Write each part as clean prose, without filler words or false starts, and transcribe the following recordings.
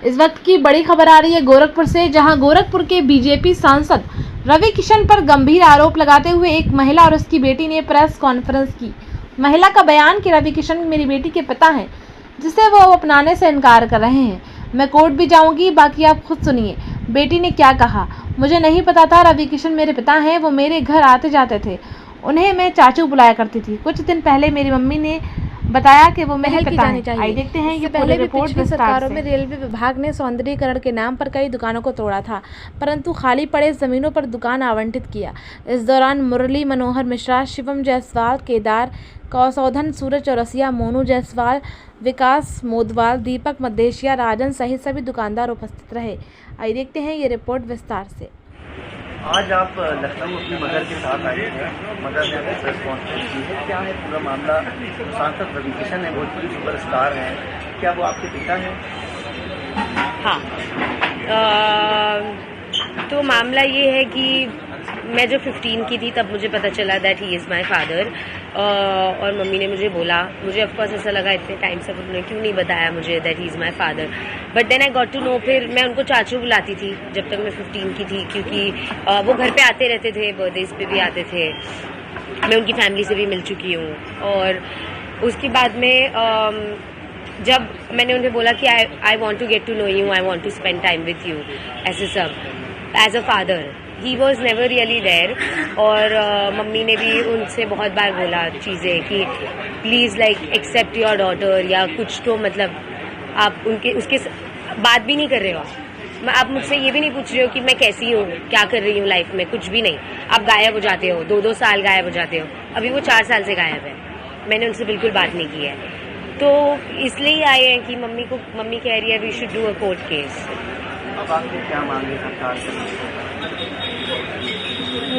इस वक्त की बड़ी खबर आ रही है गोरखपुर से, जहां गोरखपुर के बीजेपी सांसद रवि किशन पर गंभीर आरोप लगाते हुए एक महिला और उसकी बेटी ने प्रेस कॉन्फ्रेंस की। महिला का बयान कि रवि किशन मेरी बेटी के पिता हैं, जिसे वो अपनाने से इनकार कर रहे हैं। मैं कोर्ट भी जाऊंगी, बाकी आप खुद सुनिए। बेटी ने क्या कहा, मुझे नहीं पता था रवि किशन मेरे पिता हैं। वो मेरे घर आते जाते थे, उन्हें मैं चाचू बुलाया करती थी। कुछ दिन पहले मेरी मम्मी ने बताया कि वो मेरे पिता हैं। आइए देखते हैं ये पहले भी रिपोर्ट पिछली विस्तार सरकारों से। में रेलवे विभाग ने सौंदर्यीकरण के नाम पर कई दुकानों को तोड़ा था, परंतु खाली पड़े जमीनों पर दुकान आवंटित किया। इस दौरान मुरली मनोहर मिश्रा, शिवम जायसवाल, केदार कौशोधन, सूरज चौरसिया, मोनू जायसवाल, विकास मोदवाल, दीपक मदेशिया, राजन सहित सभी दुकानदार उपस्थित रहे। आइए देखते हैं ये रिपोर्ट विस्तार से। आज आप लखनऊ अपनी मदर के साथ आए हैं, मदर ने अपनी प्रेस कॉन्फ्रेंस की है। क्या है पूरा मामला? सांसद रवि किशन है, भोजपुरी सुपरस्टार हैं, क्या वो आपके पिता हैं? हाँ, तो मामला ये है कि मैं जब 15 की थी तब मुझे पता चला that he is my father, और मम्मी ने मुझे बोला, मुझे ऑफकोर्स ऐसा लगा इतने टाइम से उन्होंने क्यों नहीं बताया मुझे that he is my father, but then I got to know. फिर मैं उनको चाचू बुलाती थी जब तक मैं 15 की थी, क्योंकि वो घर पे आते रहते थे, बर्थडेज पे भी आते थे। मैं उनकी फैमिली से भी मिल चुकी हूँ। और उसके बाद में जब मैंने उन्हें बोला कि I want to get to know you, I want to spend time with you ऐसे सब as a father, he was never really there. और मम्मी ने भी उनसे बहुत बार बोला चीज़ें कि please like accept your daughter, या कुछ तो मतलब आप उसके बात भी नहीं कर रहे हो। आप मुझसे ये भी नहीं पूछ रहे हो कि मैं कैसी हूँ, क्या कर रही हूँ लाइफ में, कुछ भी नहीं। आप गायब हो जाते हो, 2-2 साल गायब हो जाते हो। अभी वो 4 साल से गायब है, मैंने उनसे बिल्कुल बात नहीं की है। तो इसलिए आए हैं कि मम्मी कह रही है we should do a court case. अब आपको क्या मांगे सरकार से?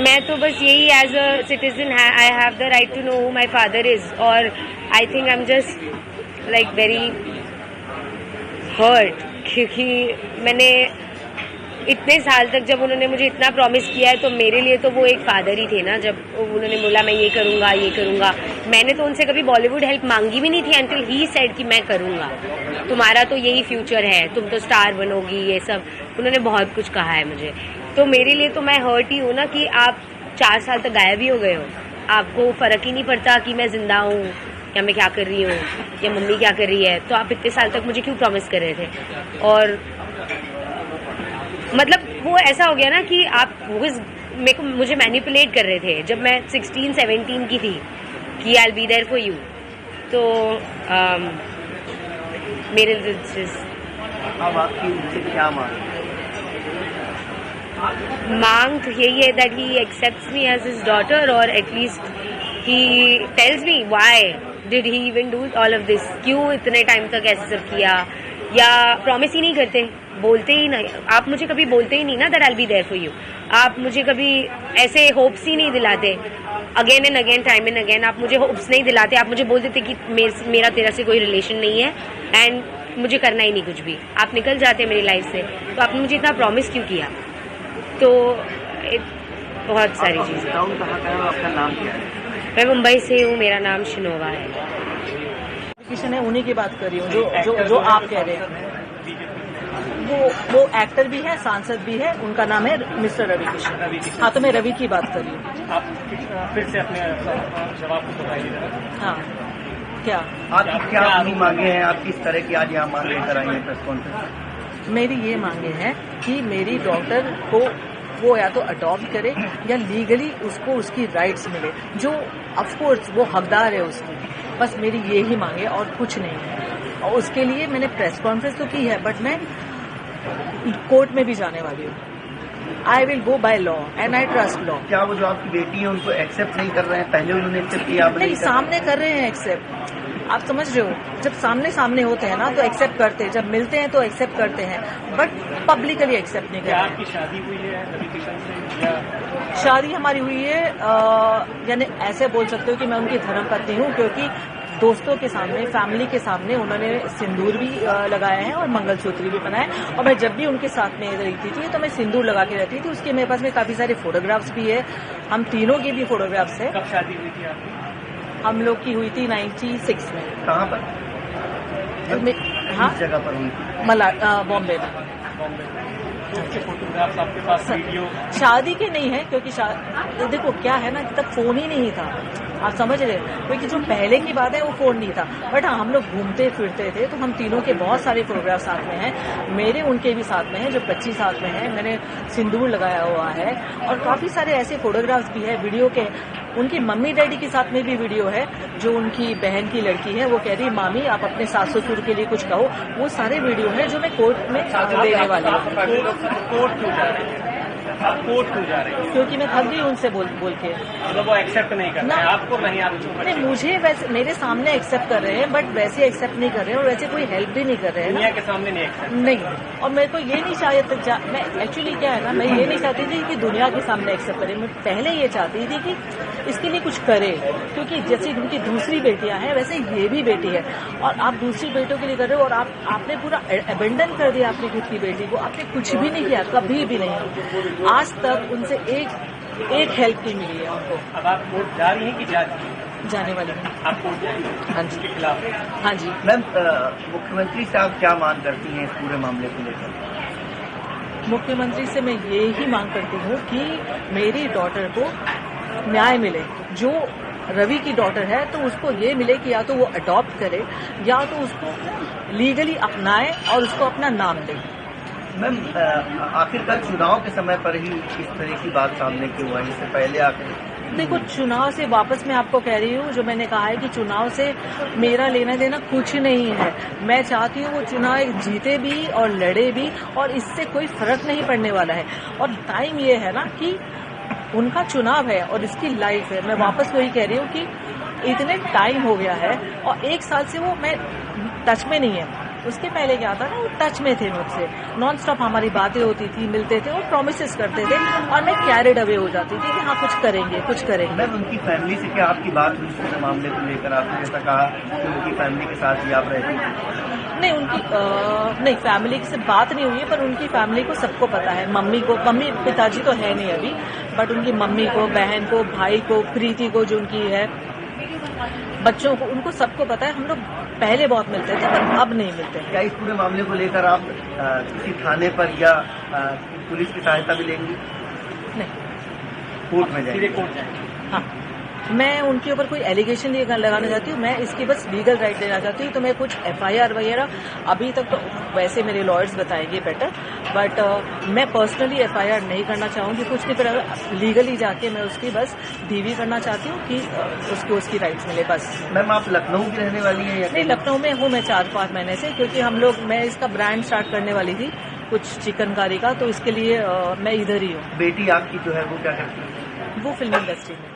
मैं तो बस यही, as a citizen I have the right to know who my father is, और I think I am just like very hurt, क्योंकि मैंने इतने साल तक, जब उन्होंने मुझे इतना प्रॉमिस किया है, तो मेरे लिए तो वो एक फादर ही थे ना। जब उन्होंने बोला मैं ये करूँगा, मैंने तो उनसे कभी बॉलीवुड हेल्प मांगी भी नहीं थी अंटिल ही सेड कि मैं करूँगा, तुम्हारा तो यही फ्यूचर है, तुम तो स्टार बनोगी, ये सब उन्होंने बहुत कुछ कहा है मुझे। तो मेरे लिए तो मैं हर्ट ही हूँ ना कि आप 4 साल तक गायब ही हो गए हो, आपको फ़र्क ही नहीं पड़ता कि मैं ज़िंदा हूँ या मैं क्या कर रही हूँ या मम्मी क्या कर रही है। तो आप इतने साल तक मुझे क्यों प्रॉमिस कर रहे थे? और मतलब वो ऐसा हो गया ना कि आप मुझे मैनिपुलेट कर रहे थे जब मैं 16-17 की थी कि I will be there for you. तो मेरे अब आपकी उनसे क्या मांग तो यही है that he accepts me as his daughter, और at least he tells me why did he even do all of this, क्यों इतने टाइम तक ऐसे सब किया, या प्रॉमिस ही नहीं करते, बोलते ही नहीं। आप मुझे कभी बोलते ही नहीं ना that I will be there for you, आप मुझे कभी ऐसे होप्स ही नहीं दिलाते, again and again, time and again आप मुझे होप्स नहीं दिलाते। आप मुझे बोल देते कि मेरा तेरा से कोई रिलेशन नहीं है एंड मुझे करना ही नहीं कुछ भी, आप निकल जाते मेरी लाइफ से। तो आपने मुझे इतना प्रॉमिस क्यों किया? तो बहुत सारी चीज़ें। आपका नाम क्या है? मैं मुंबई से हूँ, मेरा नाम शिनोवा है। किशन है, उन्हीं की बात कर रही हूँ जो आप कह रहे हैं। वो एक्टर भी है, सांसद भी है, उनका नाम है मिस्टर रवि किशन। हाँ, तो मैं रवि की बात कर रही हूँ। आप फिर से अपने जवाब को बताइए। हाँ, क्या आपकी क्या अपनी मांगे हैं? आप किस तरह की आज यहाँ मांग लेकर आई हैं प्रेस कॉन्फ्रेंस? मेरी ये मांगे हैं कि मेरी डॉटर को वो या तो अडॉप्ट करे या लीगली उसको उसकी राइट्स मिले, जो ऑफकोर्स वो हकदार है उसकी। बस मेरी ये ही मांगे और कुछ नहीं है। और उसके लिए मैंने प्रेस कॉन्फ्रेंस तो की है, बट मैं कोर्ट में भी जाने वाली हूँ। I will go by law and I trust law. क्या वो जो आपकी बेटी है उनको एक्सेप्ट नहीं कर रहे हैं? पहले उन्होंने एक्सेप्ट किया, नहीं, सामने कर रहे हैं एक्सेप्ट। आप समझ रहे हो, जब सामने होते हैं ना तो एक्सेप्ट करते हैं, जब मिलते हैं तो एक्सेप्ट करते हैं, बट पब्लिकली एक्सेप्ट नहीं करते। आपकी शादी हुई है रवि किशन से? या शादी हमारी हुई है, यानी ऐसे बोल सकते हो कि मैं उनकी धर्मपत्नी हूँ, क्योंकि दोस्तों के सामने, फैमिली के सामने उन्होंने सिंदूर भी लगाया है और मंगलसूत्र भी पहना है। और मैं जब भी उनके साथ में रहती थी तो मैं सिंदूर लगा के रहती थी। उसके मेरे पास में काफी सारे फोटोग्राफ्स भी है, हम तीनों की भी फोटोग्राफ्स है। कब शादी हुई थी आपकी? हम लोग की हुई थी 96 में। कहाँ पर? हाँ? किस जगह पर हुई थी? बॉम्बे में। उसके फोटोग्राफ्स आपके पास, वीडियो? शादी के नहीं है, क्योंकि देखो क्या है ना, तब फोन ही नहीं था, आप समझ रहे, क्योंकि जो पहले की बात है वो फोन नहीं था। बट हाँ, हम लोग घूमते फिरते थे, तो हम तीनों के बहुत सारे फोटोग्राफ साथ में हैं, मेरे उनके भी साथ में हैं, जो बच्ची साथ में है, मैंने सिंदूर लगाया हुआ है, और काफी सारे ऐसे फोटोग्राफ्स भी है वीडियो के। उनकी मम्मी डैडी के साथ में भी वीडियो है, जो उनकी बहन की लड़की है, वो कह रही मामी आप अपने सास ससुर के लिए कुछ कहो। वो सारे वीडियो है जो मैं कोर्ट में देने वाली हूँ। कोर्ट क्यों जा रही है? आप कोर्ट क्यों जा रही है? क्योंकि मैं थक गई उनसे बोल के। मतलब वो एक्सेप्ट नहीं कर रहे हैं आपको? नहीं, आप नहीं, मुझे वैसे मेरे सामने एक्सेप्ट कर रहे हैं, बट वैसे एक्सेप्ट नहीं कर रहे हैं, और वैसे कोई हेल्प भी नहीं कर रहे हैं। दुनिया के सामने नहीं एक्सेप्ट? नहीं, और मेरे को ये नहीं चाहिए, मैं एक्चुअली क्या है ना, मैं ये नहीं चाहती थी कि दुनिया के सामने एक्सेप्ट करे। मैं पहले ये चाहती थी कि इसके लिए कुछ करे, क्योंकि जैसे उनकी दूसरी बेटियां हैं वैसे ये भी बेटी है, और आप दूसरी बेटियों के लिए कर रहे हो, और आपने पूरा अबेंडन कर दिया अपनी खुद की बेटी को। आपने कुछ भी नहीं किया, कभी भी नहीं। आज तक उनसे एक हेल्प नहीं मिली है उनको। अब आप कोर्ट जा रही हैं कि जा चुकी हैं? जाने वाली हूँ। आप कोर्ट जाएंगे? हाँ जी। उसके खिलाफ? हाँ जी। मैम, मुख्यमंत्री साहब क्या मांग करती हैं इस पूरे मामले को लेकर? मुख्यमंत्री से मैं ये ही मांग करती हूँ कि मेरी डॉटर को न्याय मिले। जो रवि की डॉटर है तो उसको ये मिले कि या तो वो अडॉप्ट करे, या तो उसको लीगली अपनाए और उसको अपना नाम दे। मैम, आखिरकार चुनाव के समय पर ही इस तरह की बात सामने क्यों आई? इससे पहले आकर देखो, चुनाव से वापस मैं आपको कह रही हूँ, जो मैंने कहा है कि चुनाव से मेरा लेना देना कुछ नहीं है। मैं चाहती हूँ वो चुनाव जीते भी और लड़े भी, और इससे कोई फर्क नहीं पड़ने वाला है। और टाइम ये है ना कि उनका चुनाव है और इसकी लाइफ है। मैं वापस वही कह रही हूँ कि इतने टाइम हो गया है, और 1 साल से वो मैं टच में नहीं है। उसके पहले क्या था ना, वो टच में थे मुझसे, नॉन स्टॉप हमारी बातें होती थी, मिलते थे और प्रॉमिसेस करते थे, और मैं कैरिड अवे हो जाती थी कि हाँ कुछ करेंगे कुछ करेंगे। मैम, उनकी फैमिली से क्या आपकी बात हुई इस मामले को लेकर? आपने जैसा कहा कि उनकी फैमिली के साथ ही आप रहती थी। नहीं, नहीं, फैमिली से बात नहीं हुई है, पर उनकी फैमिली को सबको पता है। मम्मी पिताजी तो है नहीं अभी, बट उनकी मम्मी को, बहन को, भाई को, प्रीति को जो उनकी है, बच्चों को, उनको सबको पता है। हम लोग पहले बहुत मिलते थे, पर अब नहीं मिलते। क्या इस पूरे मामले को लेकर आप किसी थाने पर या पुलिस की सहायता भी लेंगी? नहीं, कोर्ट में जाएंगे? कोर्ट जाएंगे? हाँ, मैं उनके ऊपर कोई एलिगेशन नहीं लगाना चाहती हूँ, मैं इसकी बस लीगल राइट देना चाहती हूँ। तो मैं कुछ FIR वगैरह अभी तक तो वैसे मेरे लॉयर्स बताएंगे बेटर, बट मैं पर्सनली FIR नहीं करना चाहूँगी कुछ नहीं, पर लीगली जाके मैं उसकी बस DV करना चाहती हूँ कि उसको उसकी राइट्स मिले बस। मैम, आप लखनऊ की रहने वाली हैं या? नहीं, लखनऊ में हूँ मैं 4-5 महीने से, क्योंकि मैं इसका ब्रांड स्टार्ट करने वाली थी कुछ चिकनकारी का, तो इसके लिए मैं इधर ही हूँ। बेटी आपकी जो है वो क्या करती है? वो फिल्म इंडस्ट्री में।